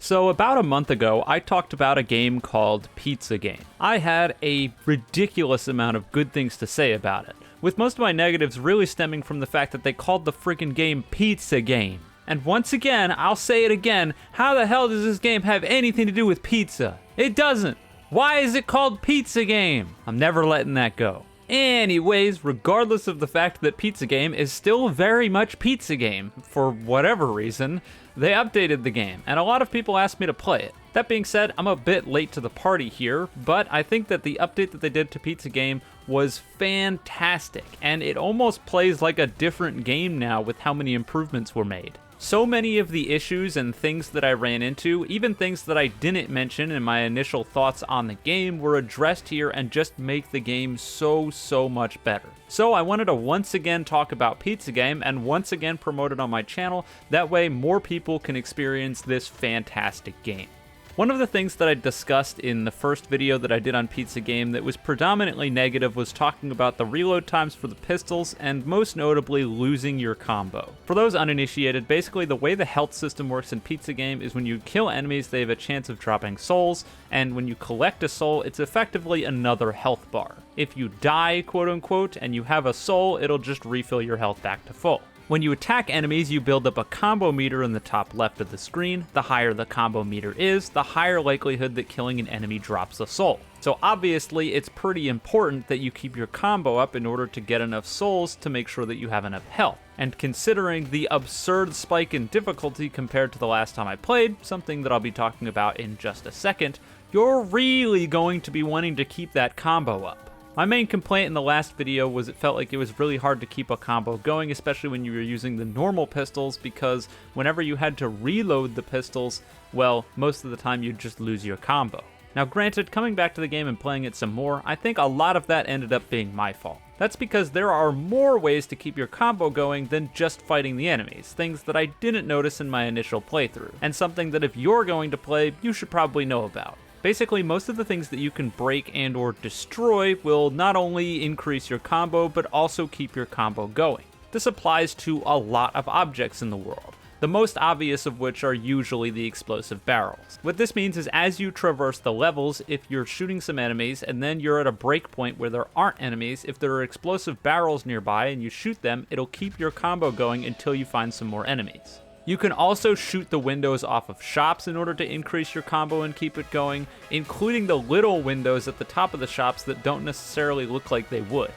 So about a month ago, I talked about a game called Pizza Game. I had a ridiculous amount of good things to say about it, with most of my negatives really stemming from the fact that they called the freaking game Pizza Game. And once again, I'll say it again, how the hell does this game have anything to do with pizza? It doesn't. Why is it called Pizza Game? I'm never letting that go. Anyways, regardless of the fact that Pizza Game is still very much Pizza Game, for whatever reason, they updated the game, and a lot of people asked me to play it. That being said, I'm a bit late to the party here, but I think that the update that they did to Pizza Game was fantastic, and it almost plays like a different game now with how many improvements were made. So many of the issues and things that I ran into, even things that I didn't mention in my initial thoughts on the game, were addressed here and just make the game so much better. So I wanted to once again talk about Pizza Game and once again promote it on my channel, that way more people can experience this fantastic game. One of the things that I discussed in the first video that I did on Pizza Game that was predominantly negative was talking about the reload times for the pistols and most notably losing your combo. For those uninitiated, basically the way the health system works in Pizza Game is when you kill enemies they have a chance of dropping souls, and when you collect a soul it's effectively another health bar. If you die, quote unquote, and you have a soul, it'll just refill your health back to full. When you attack enemies, you build up a combo meter in the top left of the screen. The higher the combo meter is, the higher likelihood that killing an enemy drops a soul. So obviously, it's pretty important that you keep your combo up in order to get enough souls to make sure that you have enough health. And considering the absurd spike in difficulty compared to the last time I played, something that I'll be talking about in just a second, you're really going to be wanting to keep that combo up. My main complaint in the last video was it felt like it was really hard to keep a combo going, especially when you were using the normal pistols, because whenever you had to reload the pistols, well, most of the time you'd just lose your combo. Now granted, coming back to the game and playing it some more, I think a lot of that ended up being my fault. That's because there are more ways to keep your combo going than just fighting the enemies, things that I didn't notice in my initial playthrough, and something that if you're going to play, you should probably know about. Basically, most of the things that you can break and or destroy will not only increase your combo, but also keep your combo going. This applies to a lot of objects in the world, the most obvious of which are usually the explosive barrels. What this means is as you traverse the levels, if you're shooting some enemies and then you're at a breakpoint where there aren't enemies, if there are explosive barrels nearby and you shoot them, it'll keep your combo going until you find some more enemies. You can also shoot the windows off of shops in order to increase your combo and keep it going, including the little windows at the top of the shops that don't necessarily look like they would.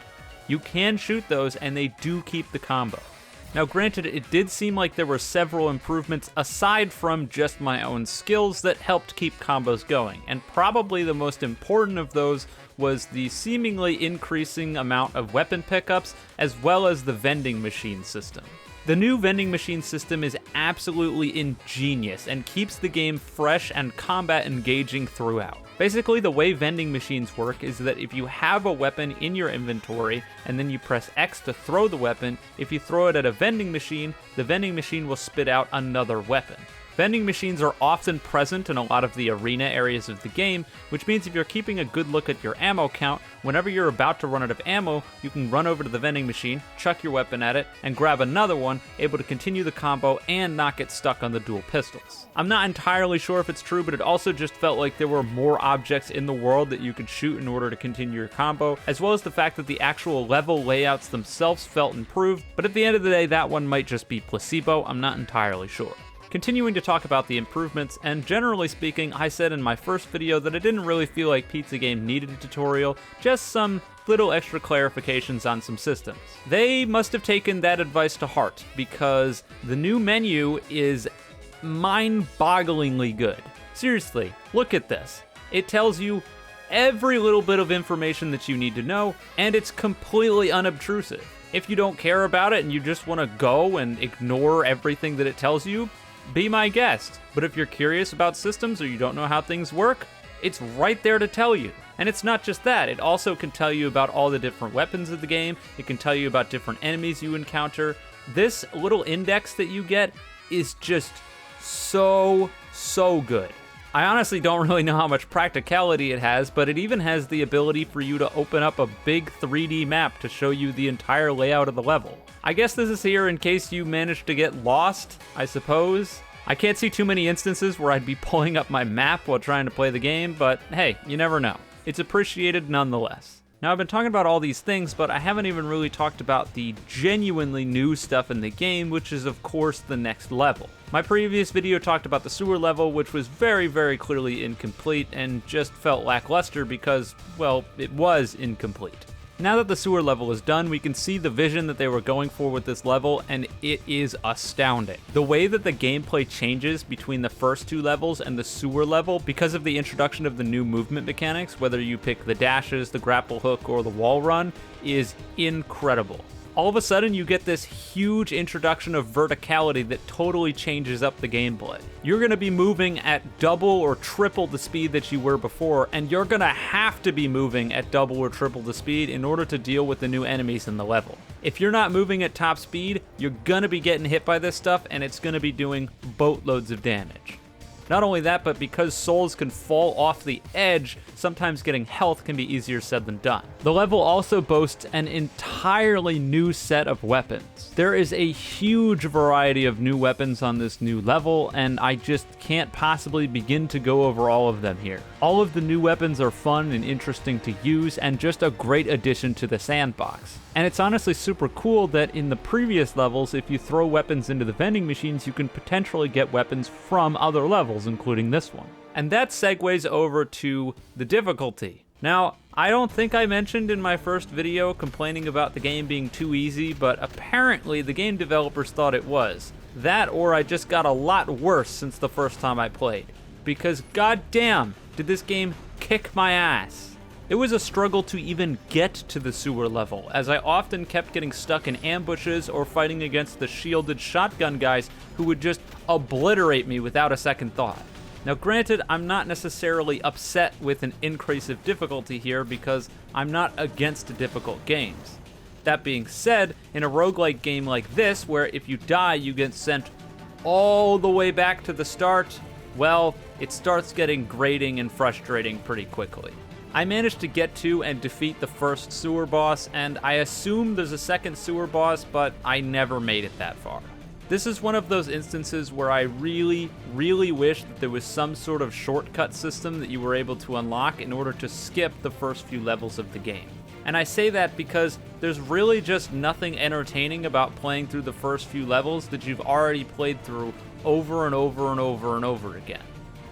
You can shoot those and they do keep the combo. Now granted, it did seem like there were several improvements aside from just my own skills that helped keep combos going, and probably the most important of those was the seemingly increasing amount of weapon pickups as well as the vending machine system. The new vending machine system is absolutely ingenious and keeps the game fresh and combat engaging throughout. Basically, the way vending machines work is that if you have a weapon in your inventory and then you press X to throw the weapon, if you throw it at a vending machine, the vending machine will spit out another weapon. Vending machines are often present in a lot of the arena areas of the game, which means if you're keeping a good look at your ammo count, whenever you're about to run out of ammo, you can run over to the vending machine, chuck your weapon at it, and grab another one, able to continue the combo and not get stuck on the dual pistols. I'm not entirely sure if it's true, but it also just felt like there were more objects in the world that you could shoot in order to continue your combo, as well as the fact that the actual level layouts themselves felt improved, but at the end of the day, that one might just be placebo, I'm not entirely sure. Continuing to talk about the improvements, and generally speaking, I said in my first video that I didn't really feel like Pizza Game needed a tutorial, just some little extra clarifications on some systems. They must have taken that advice to heart, because the new menu is mind-bogglingly good. Seriously, look at this. It tells you every little bit of information that you need to know, and it's completely unobtrusive. If you don't care about it and you just want to go and ignore everything that it tells you, be my guest. But if you're curious about systems or you don't know how things work, it's right there to tell you. And it's not just that, it also can tell you about all the different weapons of the game, it can tell you about different enemies you encounter. This little index that you get is just so good. I honestly don't really know how much practicality it has, but it even has the ability for you to open up a big 3D map to show you the entire layout of the level. I guess this is here in case you managed to get lost, I suppose. I can't see too many instances where I'd be pulling up my map while trying to play the game, but hey, you never know. It's appreciated nonetheless. Now, I've been talking about all these things, but I haven't even really talked about the genuinely new stuff in the game, which is of course the next level. My previous video talked about the sewer level, which was very, very clearly incomplete and just felt lackluster because, well, it was incomplete. Now that the sewer level is done, we can see the vision that they were going for with this level, and it is astounding. The way that the gameplay changes between the first two levels and the sewer level because of the introduction of the new movement mechanics, whether you pick the dashes, the grapple hook, or the wall run, is incredible. All of a sudden, you get this huge introduction of verticality that totally changes up the gameplay. You're going to be moving at double or triple the speed that you were before, and you're going to have to be moving at double or triple the speed in order to deal with the new enemies in the level. If you're not moving at top speed, you're going to be getting hit by this stuff, and it's going to be doing boatloads of damage. Not only that, but because souls can fall off the edge, sometimes getting health can be easier said than done. The level also boasts an entirely new set of weapons. There is a huge variety of new weapons on this new level, and I just can't possibly begin to go over all of them here. All of the new weapons are fun and interesting to use, and just a great addition to the sandbox. And it's honestly super cool that in the previous levels, if you throw weapons into the vending machines, you can potentially get weapons from other levels, including this one. And that segues over to the difficulty. Now, I don't think I mentioned in my first video complaining about the game being too easy, but apparently the game developers thought it was. That or I just got a lot worse since the first time I played. Because goddamn, did this game kick my ass. It was a struggle to even get to the sewer level, as I often kept getting stuck in ambushes or fighting against the shielded shotgun guys who would just obliterate me without a second thought. Now granted, I'm not necessarily upset with an increase of difficulty here because I'm not against difficult games. That being said, in a roguelike game like this, where if you die you get sent all the way back to the start, well, it starts getting grating and frustrating pretty quickly. I managed to get to and defeat the first sewer boss, and I assume there's a second sewer boss, but I never made it that far. This is one of those instances where I really, really wish that there was some sort of shortcut system that you were able to unlock in order to skip the first few levels of the game. And I say that because there's really just nothing entertaining about playing through the first few levels that you've already played through over and over and over and over again.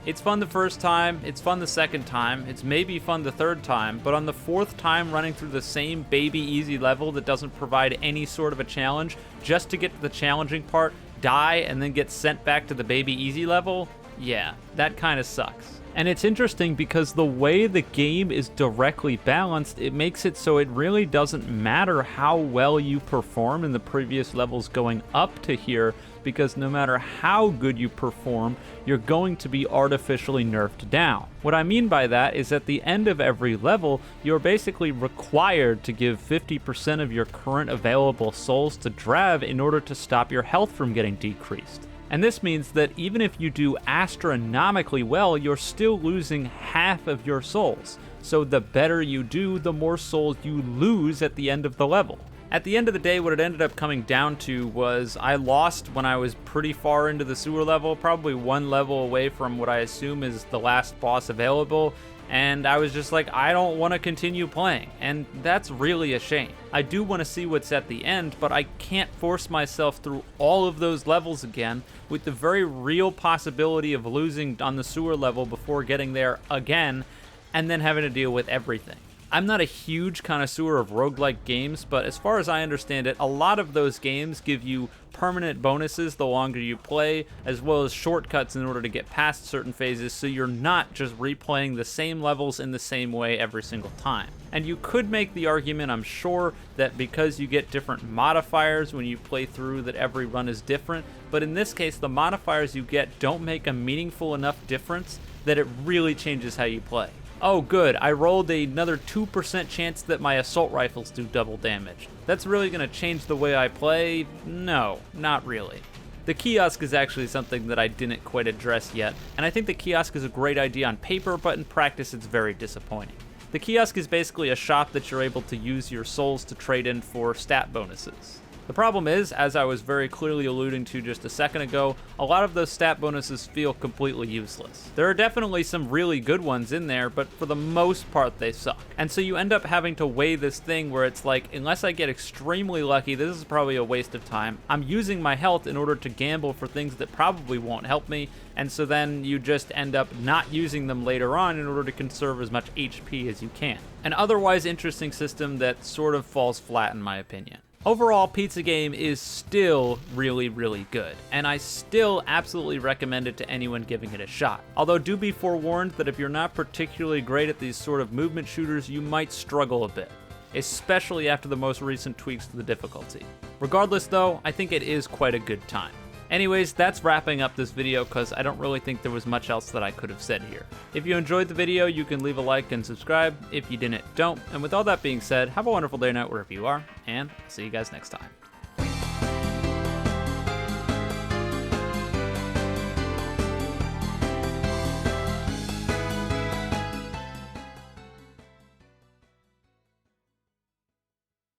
It's fun the first time, it's fun the second time, it's maybe fun the third time, but on the fourth time running through the same baby easy level that doesn't provide any sort of a challenge, just to get to the challenging part, die, and then get sent back to the baby easy level, yeah, that kind of sucks. And it's interesting because the way the game is directly balanced, it makes it so it really doesn't matter how well you perform in the previous levels going up to here, because no matter how good you perform, you're going to be artificially nerfed down. What I mean by that is at the end of every level, you're basically required to give 50% of your current available souls to Drav in order to stop your health from getting decreased. And this means that even if you do astronomically well, you're still losing half of your souls. So the better you do, the more souls you lose at the end of the level. At the end of the day, what it ended up coming down to was I lost when I was pretty far into the sewer level, probably one level away from what I assume is the last boss available, and I was just like, I don't want to continue playing, and that's really a shame. I do want to see what's at the end, but I can't force myself through all of those levels again with the very real possibility of losing on the sewer level before getting there again, and then having to deal with everything. I'm not a huge connoisseur of roguelike games, but as far as I understand it, a lot of those games give you permanent bonuses the longer you play, as well as shortcuts in order to get past certain phases, so you're not just replaying the same levels in the same way every single time. And you could make the argument, I'm sure, that because you get different modifiers when you play through, that every run is different, but in this case, the modifiers you get don't make a meaningful enough difference that it really changes how you play. Oh good, I rolled another 2% chance that my assault rifles do double damage. That's really going to change the way I play? No, not really. The kiosk is actually something that I didn't quite address yet, and I think the kiosk is a great idea on paper, but in practice it's very disappointing. The kiosk is basically a shop that you're able to use your souls to trade in for stat bonuses. The problem is, as I was very clearly alluding to just a second ago, a lot of those stat bonuses feel completely useless. There are definitely some really good ones in there, but for the most part they suck. And so you end up having to weigh this thing where it's like, unless I get extremely lucky, this is probably a waste of time. I'm using my health in order to gamble for things that probably won't help me, and so then you just end up not using them later on in order to conserve as much HP as you can. An otherwise interesting system that sort of falls flat in my opinion. Overall, Pizza Game is still really, really good, and I still absolutely recommend it to anyone giving it a shot. Although do be forewarned that if you're not particularly great at these sort of movement shooters, you might struggle a bit, especially after the most recent tweaks to the difficulty. Regardless though, I think it is quite a good time. Anyways, that's wrapping up this video because I don't really think there was much else that I could have said here. If you enjoyed the video, you can leave a like and subscribe. If you didn't, don't. And with all that being said, have a wonderful day or night wherever you are, and I'll see you guys next time.